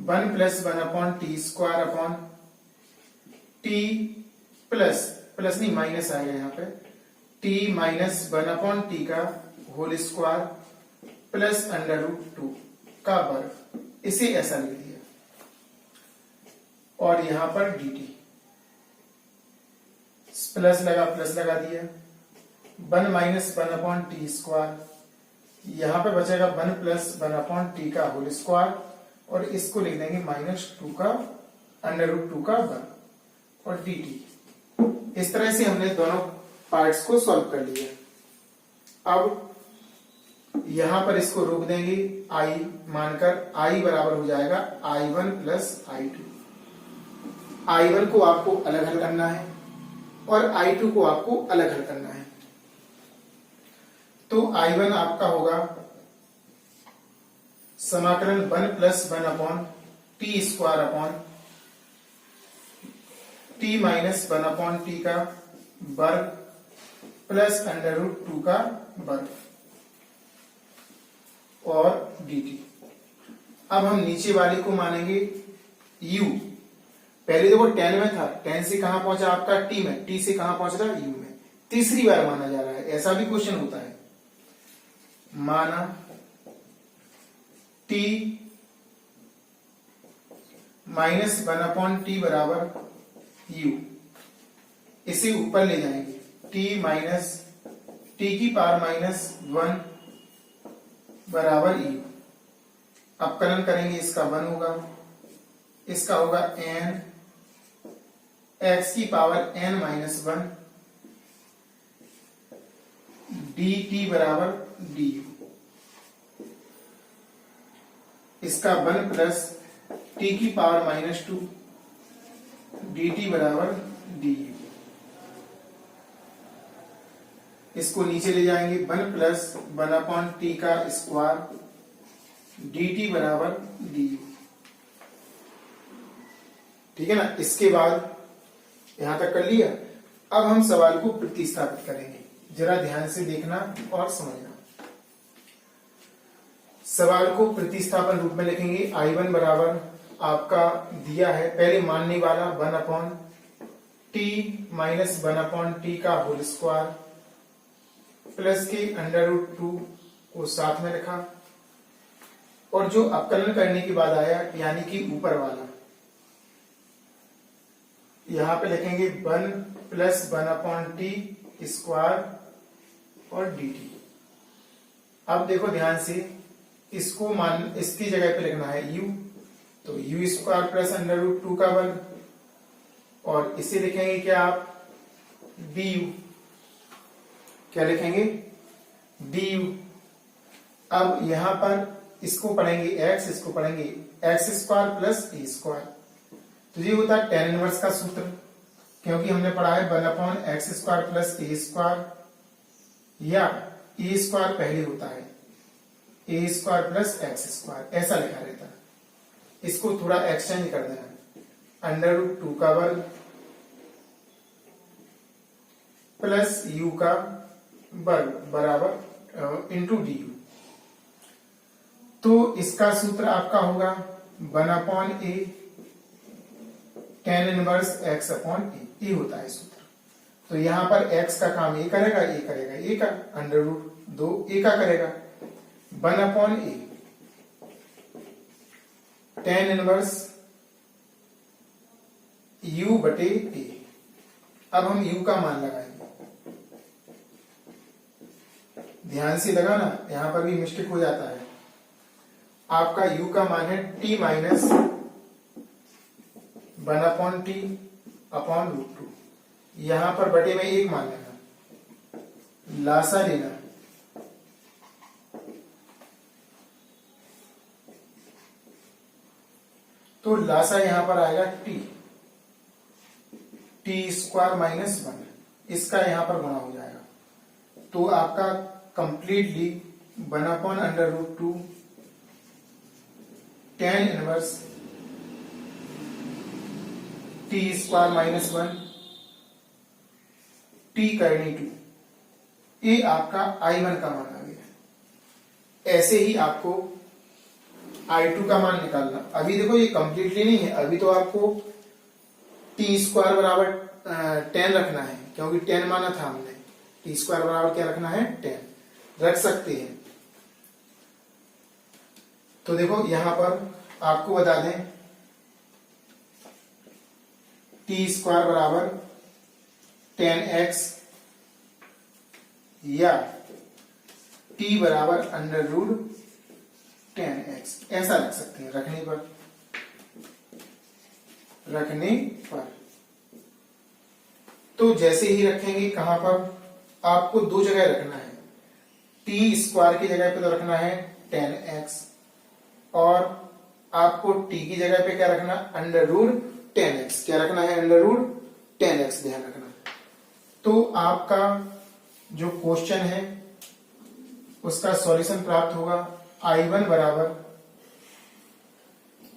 1 plus 1/t² upon t plus नहीं माइनस आएगा यहां पे, t माइनस 1/t का होल स्क्वायर प्लस √2 का वर्ग। इसे ऐसा लिख दिया, और यहां पर dt प्लस लगा दिया। 1 माइनस 1/t², यहां पे बचेगा 1 प्लस 1/t का होल स्क्वायर, और इसको लिख देंगे -2 का √2 का वर्ग, और dt। इस तरह से हमने दोनों पार्ट्स को सॉल्व कर लिया। अब यहां पर इसको रोक देंगे i मानकर, i बराबर हो जाएगा i1 प्लस i2। i1 को आपको अलग हल करना है और i2 को आपको अलग हल करना है। तो I1 आपका होगा समाकलन 1 plus 1 upon t square upon T minus 1 upon T का वर्ग प्लस अंडर रूट 2 का वर्ग और dt। अब हम नीचे वाले को मानेंगे u। पहले देखो 10 में था, 10 से कहां पहुंचा आपका t में, t से कहां पहुंच रहा है u में। तीसरी बार माना जा रहा है, ऐसा भी क्वेश्चन होता है। माना t माइनस 1 अपॉन टी बराबर u, इसे ऊपर ले जाएंगे, t माइनस टी की पावर माइनस 1 बराबर u। अपकलन करेंगे, इसका 1 होगा, इसका होगा n x की पावर n माइनस 1 dt बराबर du। इसका 1 प्लस t की पावर माइनस 2 dt बराबर du। इसको नीचे ले जाएंगे, 1 प्लस 1 अपॉन टी का स्क्वायर dt बराबर du। ठीक है ना। इसके बाद यहां तक कर लिया। अब हम सवाल को प्रतिस्थापित करेंगे, जरा ध्यान से देखना और समझना। सवाल को प्रतिस्थापन रूप में लिखेंगे। I1 बराबर आपका दिया है, पहले मानने वाला 1 upon T minus 1 upon T का होल स्क्वायर प्लस के अंडर रूट 2 को साथ में रखा, और जो अपकलन करने के बाद आया यानी कि ऊपर वाला, यहां पे लिखेंगे 1 प्लस 1 अपॉन टी स्क्वायर और dt। अब देखो ध्यान से, इसको इसकी जगह पे लिखना है u, तो u square plus under root 2 का वर्ग, और इसे लिखेंगे क्या आप du। क्या लिखेंगे du। अब यहां पर इसको पढ़ेंगे x, इसको पढ़ेंगे x square plus a square, तो ये होता है tan इनवर्स का सूत्र, क्योंकि हमने पढ़ा है 1 upon x square plus a square, या a स्क्वायर पहले होता है a square plus x square, ऐसा लिखा रहता है। इसको थोड़ा एक्सचेंज कर देना, अंडर रूट 2 का वर्ग प्लस u का वर्ग बराबर इंटू डी यू। तो इसका सूत्र आपका होगा 1 अपॉन ए tan इनवर्स x अपॉन ए होता है सूत्र। तो यहां पर x का काम ए करेगा, ए का अंडर रूट 2 ए का करेगा, 1 अपॉन ए tan इनवर्स u बटे ए। अब हम u का मान लगाएंगे, ध्यान से लगाना, यहां पर भी मिस्टेक हो जाता है। आपका u का मान है t माइनस 1 अपॉन टी अपॉन रूट 2, यहां पर बटे में 1 मान लेना, लासा लेना, तो लासा यहां पर आएगा टी स्क्वायर माइनस 1, इसका यहां पर गुणा हो जाएगा। तो आपका completely 1 upon under root 2 tan inverse t square minus 1 t करनी 2, ये आपका I1 का मान आ गया। ऐसे ही आपको I2 का मान निकालना। अभी देखो ये कंप्लीटली नहीं है, अभी तो आपको टी स्क्वायर बराबर 10 रखना है, क्योंकि 10 माना था हमने। टी स्क्वायर बराबर क्या रखना है 10 रख सकते हैं। तो देखो यहां पर आपको बता दें, टी स्क्वायर बराबर 10x या t बराबर अंडर रूट 10x, ऐसा रख सकते हैं रखने पर। तो जैसे ही रखेंगे, कहां पर आपको 2 जगह रखना है, टी स्क्वायर की जगह पे तो रखना है 10x, और आपको t की जगह पे क्या रखना, अंडर रूट 10x। क्या रखना है, अंडर रूट 10x ध्यान रखना। तो आपका जो क्वेश्चन है उसका सॉल्यूशन प्राप्त होगा I1 बराबर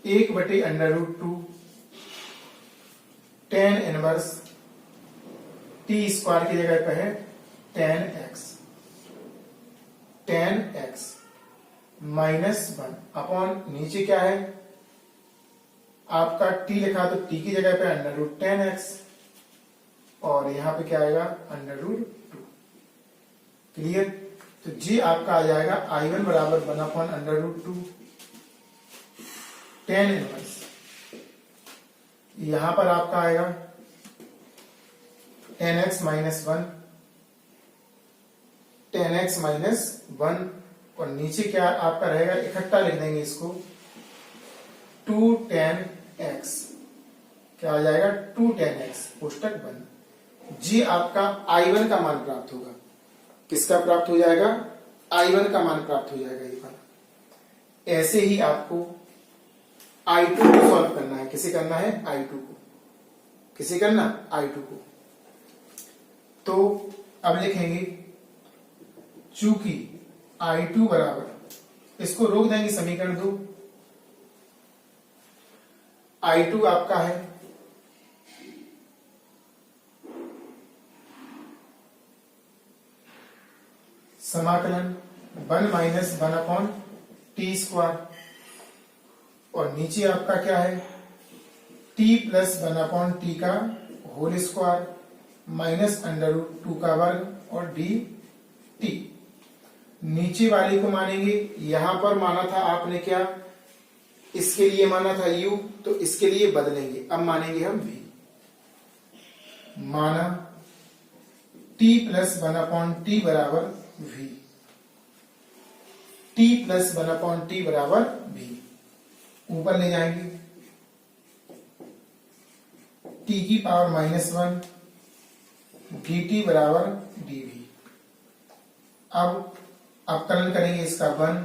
1/√2 tan इनवर्स t स्क्वायर की जगह पे है tan x -1 अपॉन नीचे क्या है आपका t लिखा तो t की जगह पे √tan x और यहां पे क्या आएगा √2। क्लियर? तो जी आपका आ जाएगा I1 बराबर 1/√2 tan इनवर्स, यहां पर आपका आएगा tan x -1 और नीचे क्या आपका रहेगा, इकट्ठा लिख देंगे इसको 2 tan x, क्या आ जाएगा 2 tan x कोष्टक बंद। जी आपका I1 का मान प्राप्त होगा। किसका प्राप्त हो जाएगा? I1 का मान प्राप्त हो जाएगा ये वाला। ऐसे ही आपको I2 को सॉल्व करना है। किसे करना है? I2 को। किसे करना? I2 को। तो अब लिखेंगे चूंकि I2 बराबर, इसको रोक देंगे समीकरण 2। I2 आपका है समाकलन 1 - 1/t स्क्वायर और नीचे आपका क्या है t + 1/t का होल स्क्वायर -√2 का वर्ग और dt। नीचे वाले को मानेंगे, यहां पर माना था आपने क्या, इसके लिए माना था u, तो इसके लिए बदलेंगे, अब मानेंगे हम v। माना t + 1/t बराबर v, t + 1/t बराबर v। ऊपर ले जाएंगे t की पावर -1 dt बराबर dv। अब अवकलन करेंगे इसका 1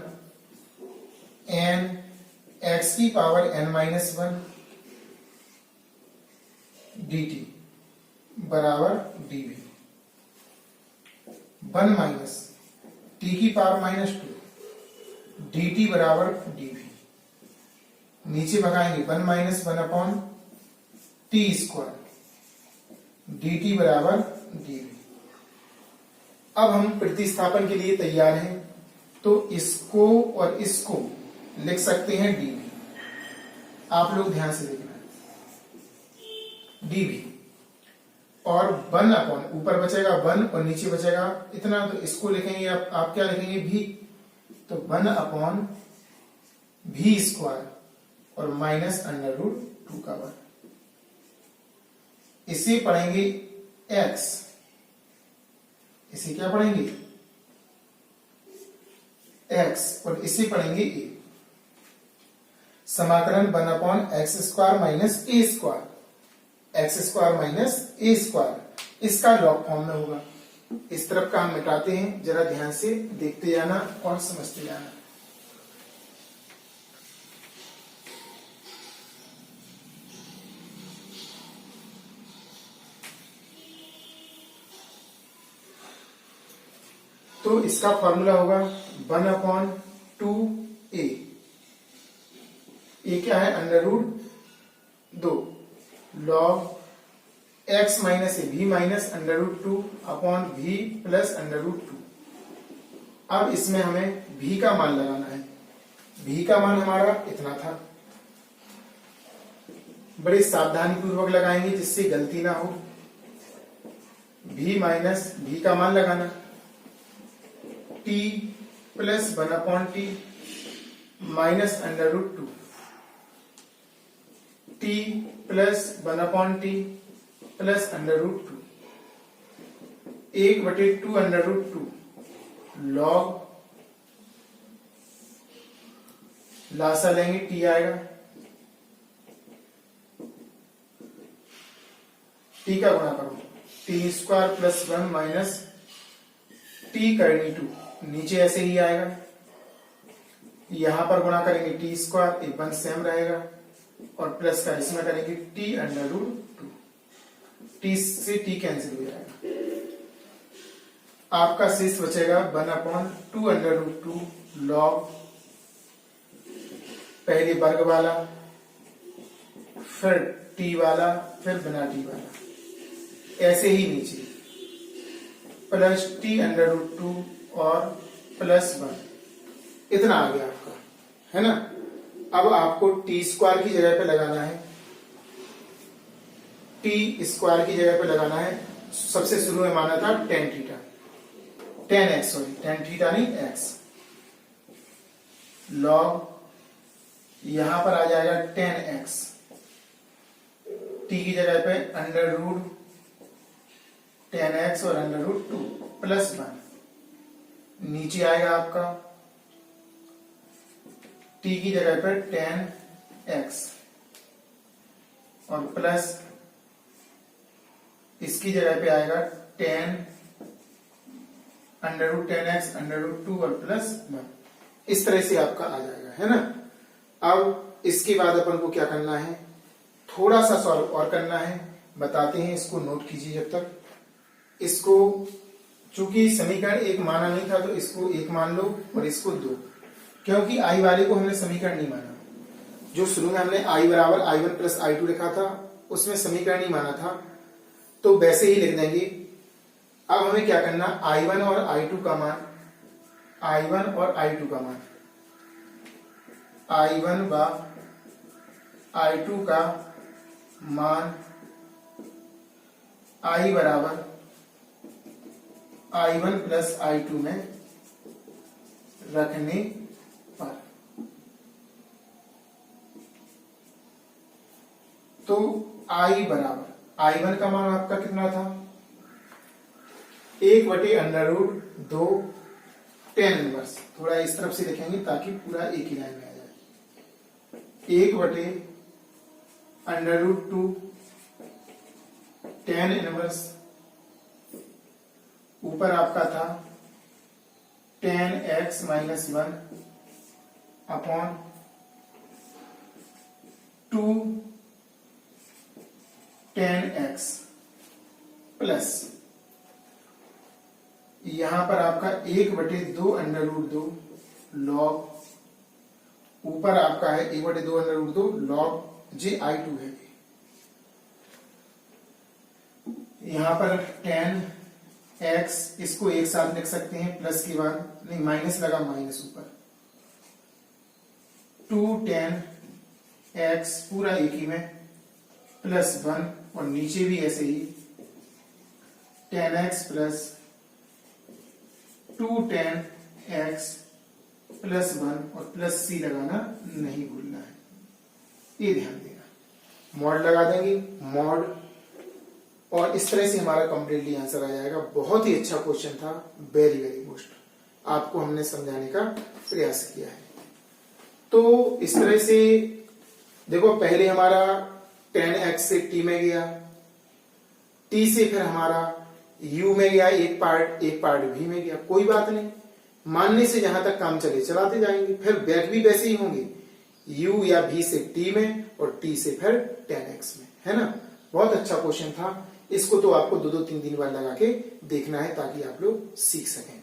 n x की पावर n-1 dt बराबर dv। 1 माइनस t की पावर -2 dt बराबर dv। नीचे भगाएंगे 1 - 1/t स्क्वायर dt बराबर dv। अब हम प्रतिस्थापन के लिए तैयार हैं, तो इसको और इसको लिख सकते हैं dv। आप लोग ध्यान से देखना dv और 1 अपॉन, ऊपर बचेगा 1 और नीचे बचेगा इतना, तो इसको लिखेंगे आप क्या लिखेंगे v, तो 1 अपॉन v स्क्वायर और -√2 का वर्ग। इसे पढ़ेंगे x, इसे क्या पढ़ेंगे x और इसे पढ़ेंगे a। समाकलन 1/x² - a², x² - a², इसका लॉग फॉर्म में होगा। इस तरफ का हम मिटाते हैं, जरा ध्यान से देखते जाना और समझते जाना। तो इसका फॉर्मूला होगा 1/2a। ये क्या है? √2 log x - a, v -√2 upon v + √2। अब इसमें हमें v का मान लगाना है। v का मान हमारा इतना था, बड़े सावधानी पूर्वक लगाएंगे जिससे गलती ना हो। v का मान लगाना t + 1/t -√2 t + 1/t + √2 1/2 log, Lasa लेंगे t आएगा, t का गुणा करो t² + 1 माइनस t करनी 2, नीचे ऐसे ही आएगा। यहां पर गुणा करेंगे t², एक 1 सेम रहेगा और प्लस का इसमें करेंगे t√2, t से t कैंसिल हो जाएगा। आपका शेष बचेगा 1/2 लॉग पहले वर्ग वाला, फिर टी वाला, फिर बिना टी वाला, ऐसे ही नीचे प्लस t√2 और +1 इतना आ गया आपका, है ना। अब आपको टी स्क्वायर की जगह पे लगाना है, टी स्क्वायर की जगह पे लगाना है। सबसे शुरू में माना था tan थीटा नहीं x, लॉग यहां पर आ जाएगा tan x, टी की जगह पे √tan x और √2 +1, नीचे आएगा आपका टी की जगह पर tan x और प्लस इसकी जगह पे आएगा tan x √2 और +1, इस तरह से आपका आ जाएगा, है ना। अब इसके बाद अपन को क्या करना है, थोड़ा सा सॉल्व और करना है, बताते हैं। इसको नोट कीजिए जब तक। इसको चूंकि समीकरण एक माना नहीं था तो इसको एक मान लो और इसको 2, क्योंकि आई वाले को हमने समीकरण नहीं माना। जो शुरू में हमने i बराबर i1 + i2 लिखा था उसमें समीकरण नहीं माना था, तो वैसे ही लिख देंगे। अब हमें क्या करना, i1 और i2 का मान, i1 और i2 का मान, i1 व i2 का मान i बराबर i1 + i2 में रखने पर, तो i बराबर i1 का मान आपका कितना था, 1/√2 tan इनवर्स, थोड़ा इस तरफ से लिखेंगे ताकि पूरा एक ही लाइन में आ जाए, 1/√2 tan इनवर्स, ऊपर आपका था tan x - 1 upon 2 tan x plus यहां पर आपका 1/2 लॉग, ऊपर आपका है 1/2 लॉग ji2 है। यहां पर tan x, इसको एक साथ लिख सकते हैं, प्लस के बाद नहीं माइनस लगा, माइनस ऊपर 2 tan x पूरा एक ही में +1 और नीचे भी ऐसे ही tan x plus 2 tan x +1 और प्लस c लगाना नहीं भूलना है, ये ध्यान देना। मॉड लगा देंगे, मॉड, और इस तरह से हमारा कंप्लीटली आंसर आ जाएगा। बहुत ही अच्छा क्वेश्चन था, वेरी वेरी मोस्ट, आपको हमने समझाने का प्रयास किया है। तो इस तरह से देखो, पहले हमारा tan x से t में गया, t से फिर हमारा u में गया, एक पार्ट v में गया, कोई बात नहीं, मानने से जहां तक काम चले चलाते जाएंगे, फिर बैक भी वैसे ही होंगे, u या v से t में और t से फिर tan x में, है ना। बहुत अच्छा क्वेश्चन था, इसको तो आपको 2-3 दिन बाद लगा के देखना है ताकि आप लोग सीख सकें।